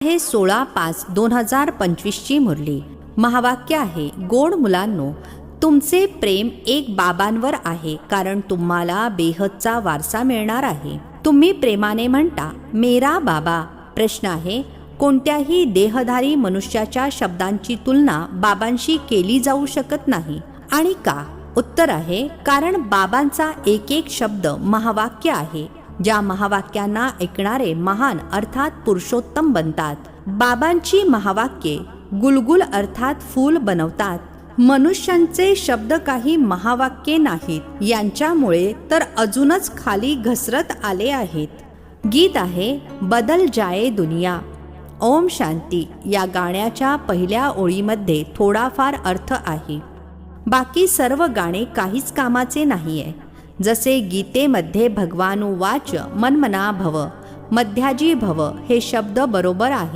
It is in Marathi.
हे 16/5/2025 ची मुरली. महावाक्य आहे, गोड मुलांनो, तुमचे प्रेम एक बाबांवर आहे, कारण तुम्हाला बेहदचा वारसा मिळणार आहे. तुम्ही प्रेमाने म्हणता मेरा बाबा. प्रश्न आहे, कोणत्याही देहधारी मनुष्याच्या शब्दांची तुलना बाबांशी केली जाऊ शकत नाही. आणि का? उत्तर आहे, कारण बाबांचा एक एक शब्द महावाक्य आहे. ज्या महावाक्यांना ऐकणारे महान अर्थात पुरुषोत्तम बनतात. बाबांची महावाक्ये गुलगुल अर्थात फूल बनवतात. मनुष्यांचे शब्द काही महावाक्ये नाहीत, यांच्यामुळे तर अजूनच खाली घसरत आले आहेत. गीत आहे, बदल जाए दुनिया. ओम शांती. या गाण्याच्या पहिल्या ओळीमध्ये थोडाफार अर्थ आहे. बाकी सर्व गाणे काहीच कामाचे नाहीये. जसे गीतेमध्ये भगवानुवाच मन्मना भव, मध्याजी भव हे शब्द बरोबर आहे.